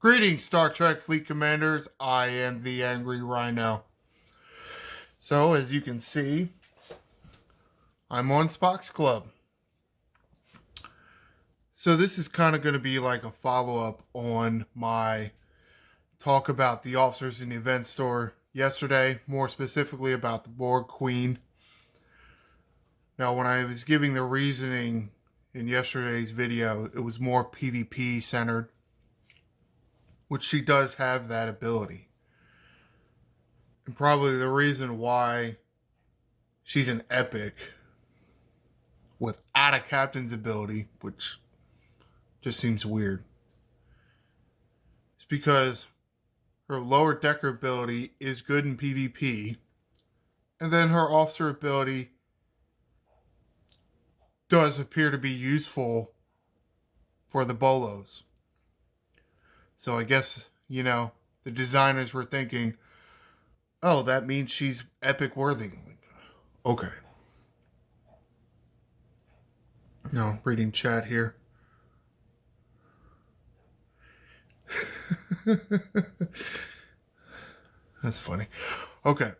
Greetings, Star Trek Fleet Commanders. I am the Angry Rhino. So, as you can see, I'm on Spock's Club. So, this is kind of going to be like a follow-up on my talk about the officers in the event store yesterday, more specifically about the Borg Queen. Now, when I was giving the reasoning in yesterday's video, it was more PvP centered, which she does have that ability. And probably the reason why she's an epic without a captain's ability, which just seems weird, it's because her lower decker ability is good in PvP, and then her officer ability does appear to be useful for the Bolos. So I guess, the designers were thinking, oh, that means she's epic worthy. Okay. No, reading chat here. That's funny. Okay.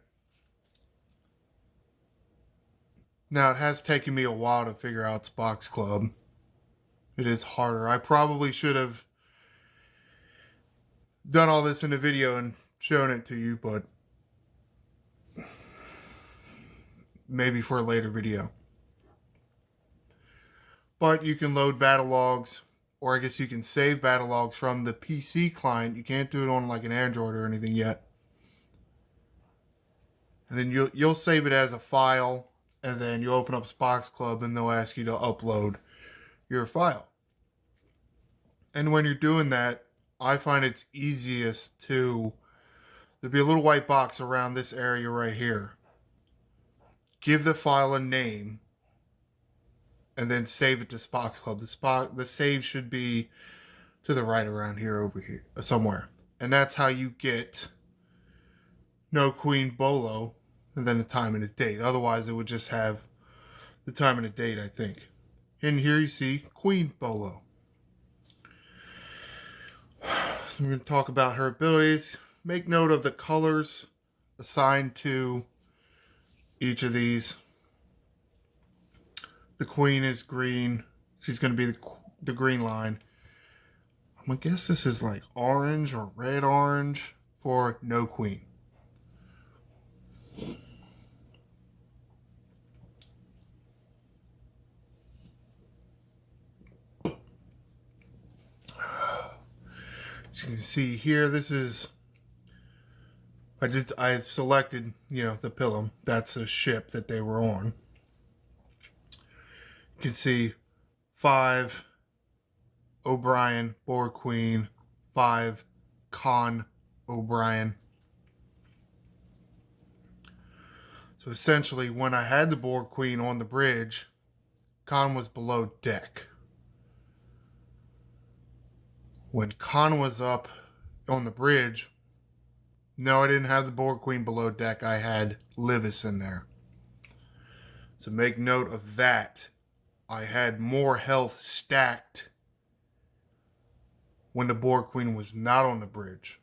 Now, it has taken me a while to figure out Spock's Club. It is harder. I probably should have done all this in a video and shown it to you, but maybe for a later video. But you can load battle logs, or I guess you can save battle logs from the PC client. You can't do it on like an Android or anything yet. And then you'll save it as a file, and then you open up Spock's Club, and they'll ask you to upload your file. And when you're doing that, I find it's easiest there'll be a little white box around this area right here. Give the file a name, and then save it to Spock's Club. The save should be to the right around here, over here, somewhere. And that's how you get No Queen Bolo, and then the time and the date. Otherwise, it would just have the time and the date, I think. And here you see Queen Bolo. So we're going to talk about her abilities. Make note of the colors assigned to each of these. The Queen is green. She's going to be the green line. I'm going to guess this is like orange or red-orange for No Queen. As you can see here, this is... I've selected, the Pilum. That's the ship that they were on. You can see 5 O'Brien, Borg Queen, 5 Con O'Brien. So essentially, when I had the Borg Queen on the bridge, Con was below deck. When Con was up on the bridge, no, I didn't have the Borg Queen below deck. I had Livis in there. So make note of that. I had more health stacked when the Borg Queen was not on the bridge.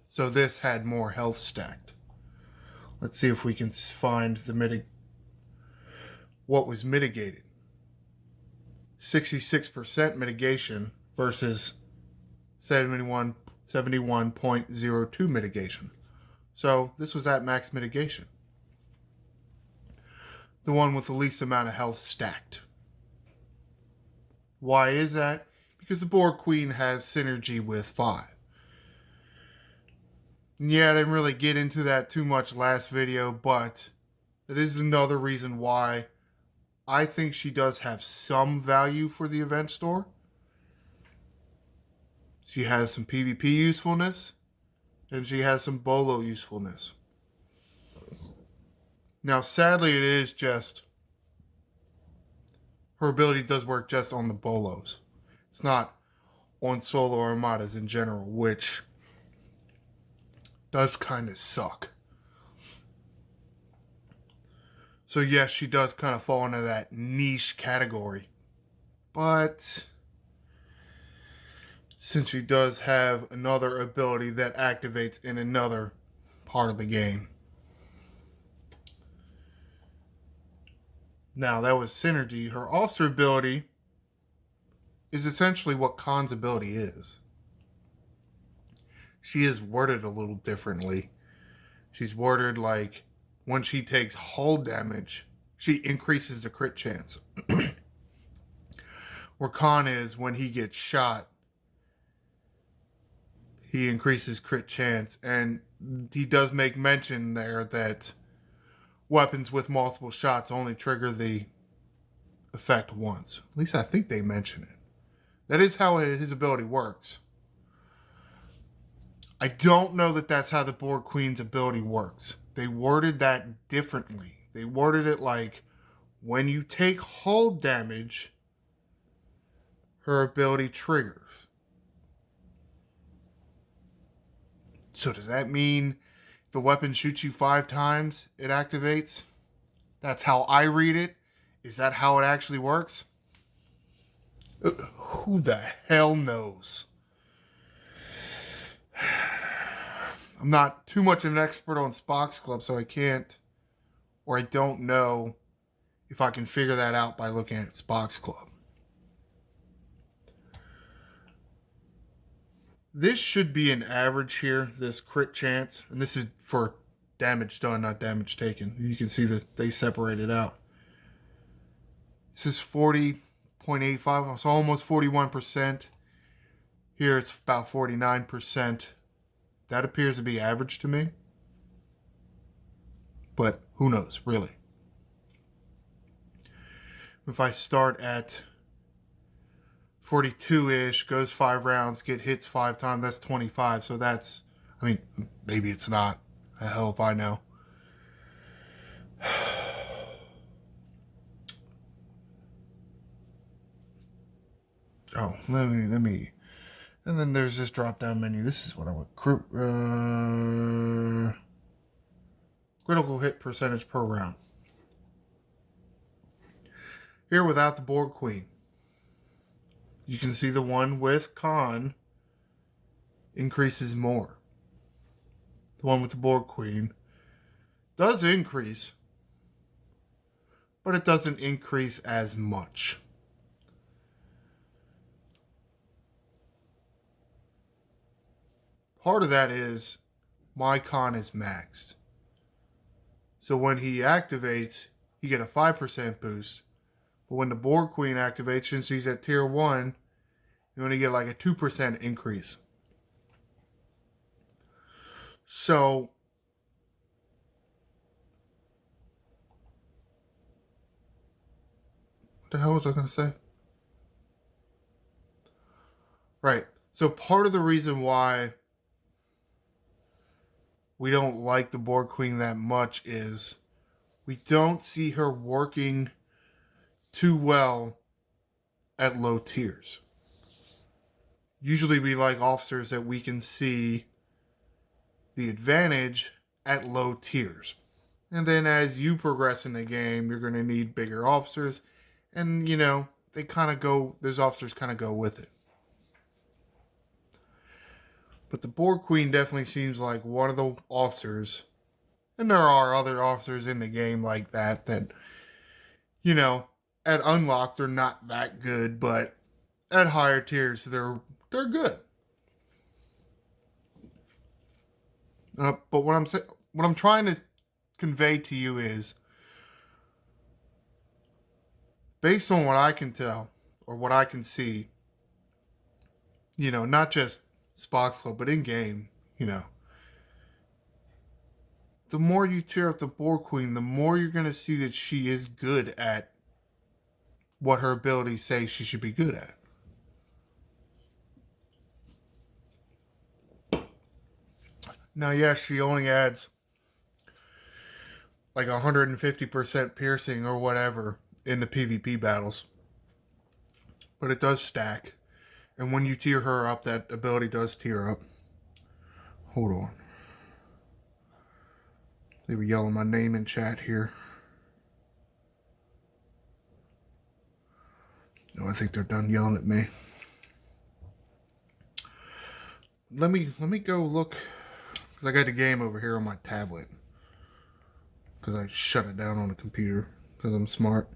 So this had more health stacked. Let's see if we can find what was mitigated. 66% mitigation versus 71.02 mitigation. So this was at max mitigation. The one with the least amount of health stacked. Why is that? Because the Borg Queen has synergy with 5. Yeah, I didn't really get into that too much last video, but that is another reason why I think she does have some value for the event store. She has some PvP usefulness, and she has some Bolo usefulness. Now, sadly, it is just... her ability does work just on the Bolos. It's not on solo armadas in general, which does kind of suck. So yes, she does kind of fall into that niche category. But since she does have another ability that activates in another part of the game. Now, that was Synergy. Her officer ability is essentially what Khan's ability is. She is worded a little differently. She's worded like when she takes hull damage, she increases the crit chance. Where Khan is, when he gets shot, he increases crit chance. And he does make mention there that weapons with multiple shots only trigger the effect once. At least I think they mention it. That is how his ability works. I don't know that that's how the Borg Queen's ability works. They worded that differently. They worded it like, when you take hull damage, her ability triggers. So does that mean if a weapon shoots you 5 times, it activates? That's how I read it. Is that how it actually works? Who the hell knows? I'm not too much of an expert on Spock's Club, so I can't, or I don't know if I can figure that out by looking at Spock's Club. This should be an average here, this crit chance, and this is for damage done, not damage taken. You can see that they separate it out. This is 40.85, so almost 41%. Here it's about 49%. That appears to be average to me. But who knows, really. If I start at 42-ish, goes 5 rounds, get hits 5 times, that's 25. So that's, I mean, maybe it's not. The hell if I know. Oh, let me. And then there's this drop-down menu. This is what I want. Critical hit percentage per round. Here without the Borg Queen, you can see the one with Khan increases more. The one with the Borg Queen does increase, but it doesn't increase as much. Part of that is my Khan is maxed. So when he activates, you get a 5% boost. But when the Borg Queen activates, since he's at tier 1, you only get like a 2% increase. So what the hell was I going to say? Right. So part of the reason why we don't like the Borg Queen that much is we don't see her working too well at low tiers. Usually we like officers that we can see the advantage at low tiers. And then as you progress in the game, you're going to need bigger officers. And, you know, they kind of go, those officers kind of go with it. But the Borg Queen definitely seems like one of the officers, and there are other officers in the game like that, you know, at unlock they're not that good, but at higher tiers they're good. But what I'm trying to convey to you is, based on what I can tell or what I can see, you know, not just Spock's Club, but in game, you know, the more you tear up the Borg Queen, the more you're going to see that she is good at what her abilities say she should be good at. Now, yes, she only adds like 150% piercing or whatever in the PvP battles. But it does stack. And when you tier her up, that ability does tier up. Hold on. They were yelling my name in chat here. No, I think they're done yelling at me. let me go look, because I got the game over here on my tablet, because I shut it down on the computer because I'm smart.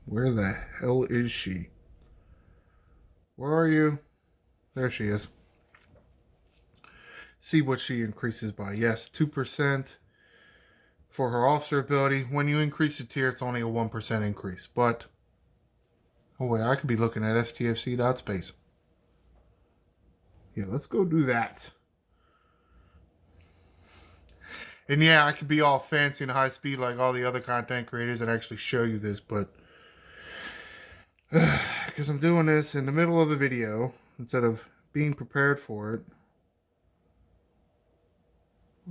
Where the hell is she? Where are you? There she is. See what she increases by. Yes, 2% for her officer ability. When you increase the tier, it's only a 1% increase. But, oh wait, I could be looking at stfc.space. Yeah, let's go do that. And yeah, I could be all fancy and high speed like all the other content creators and actually show you this, but because I'm doing this in the middle of a video instead of being prepared for it.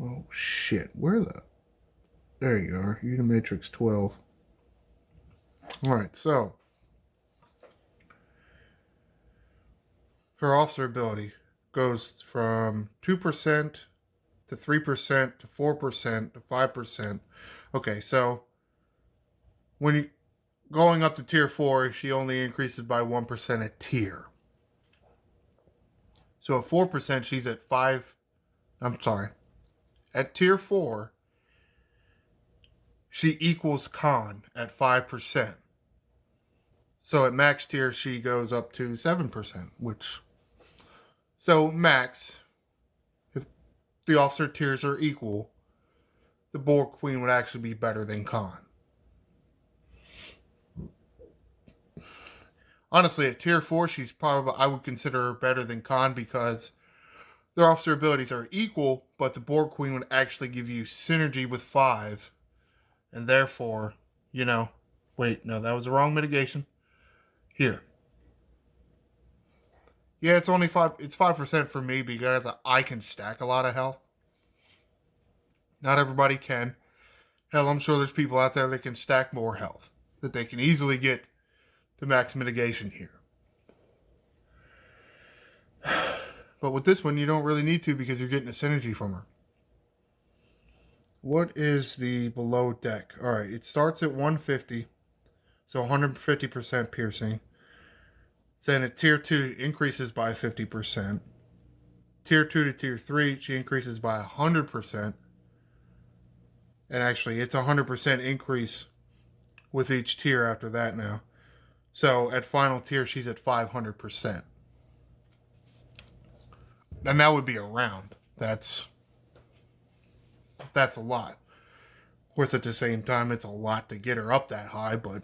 Oh shit, where the... There you are, Unimatrix 12. Alright, so her officer ability goes from 2% to 3% to 4% to 5%. Okay, so when you going up to tier 4, she only increases by 1% a tier. So at 4%, she's at 5. I'm sorry. At tier 4, she equals Khan at 5%. So at max tier, she goes up to 7%, which... So max, if the officer tiers are equal, the Borg Queen would actually be better than Khan. Honestly, at tier 4, she's probably... I would consider her better than Khan because their officer abilities are equal, but the Borg Queen would actually give you synergy with 5. And therefore, you know... Wait, no, that was the wrong mitigation. Here. Yeah, it's only 5. It's 5% for me because I can stack a lot of health. Not everybody can. Hell, I'm sure there's people out there that can stack more health, that they can easily get to max mitigation here. But with this one, you don't really need to because you're getting a synergy from her. What is the below deck? Alright, it starts at 150, so 150% piercing. Then at tier 2, increases by 50%. Tier 2 to tier 3, she increases by 100%. And actually, it's a 100% increase with each tier after that now. So at final tier, she's at 500%. And that would be a round. That's a lot. Of course, at the same time, it's a lot to get her up that high, but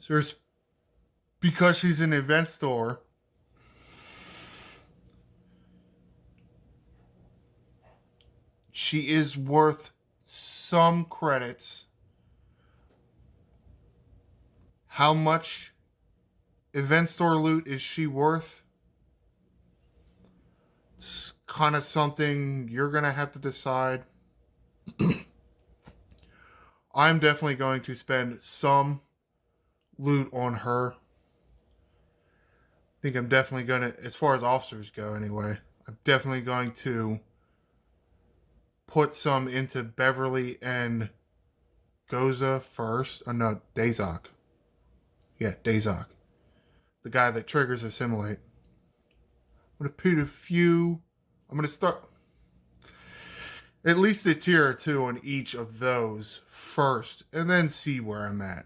there's... Because she's an event store, she is worth some credits. How much event store loot is she worth? It's kind of something you're going to have to decide. I'm definitely going to spend some loot on her. I think I'm definitely going to, as far as officers go anyway, I'm definitely going to put some into Beverly and Goza first. Oh no, Dazok. Yeah, Dazok. The guy that triggers Assimilate. I'm going to put a few... I'm going to start... At least a tier or 2 on each of those first, and then see where I'm at.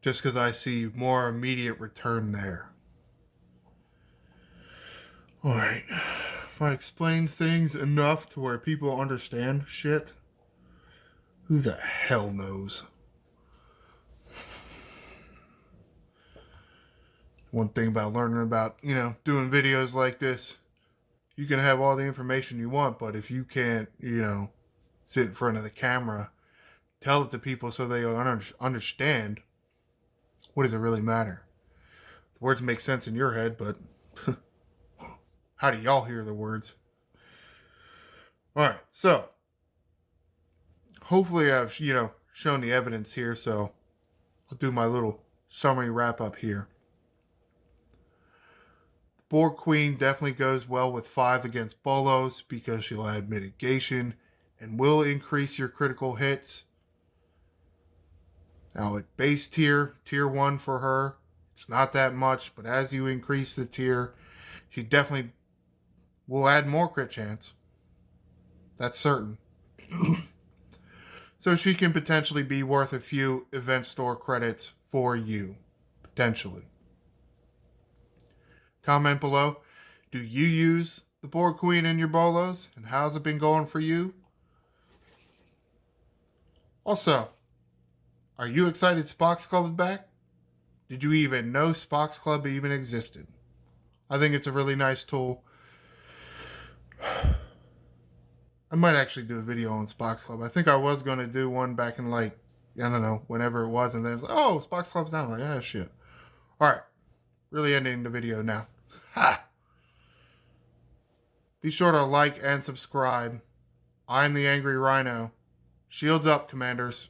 Just because I see more immediate return there. Alright. If I explain things enough to where people understand shit, who the hell knows? One thing about learning about, doing videos like this, you can have all the information you want, but if you can't, sit in front of the camera, tell it to people so they understand, what does it really matter? The words make sense in your head, but how do y'all hear the words? Alright, so hopefully I've, shown the evidence here, so I'll do my little summary wrap up here. Borg Queen definitely goes well with 5 against Bolos because she'll add mitigation and will increase your critical hits. Now at base tier, tier 1 for her, it's not that much, but as you increase the tier, she definitely will add more crit chance. That's certain. So she can potentially be worth a few event store credits for you. Potentially. Comment below. Do you use the Borg Queen in your Bolos? And how's it been going for you? Also, are you excited Spocks Club is back? Did you even know Spocks Club even existed? I think it's a really nice tool. I might actually do a video on Spocks Club. I think I was going to do one back in I don't know, whenever it was. And then it's like, oh, Spocks Club's down. I'm like, yeah, shit. All right. Really ending the video now. Ha! Be sure to like and subscribe. I'm the Angry Rhino. Shields up, Commanders.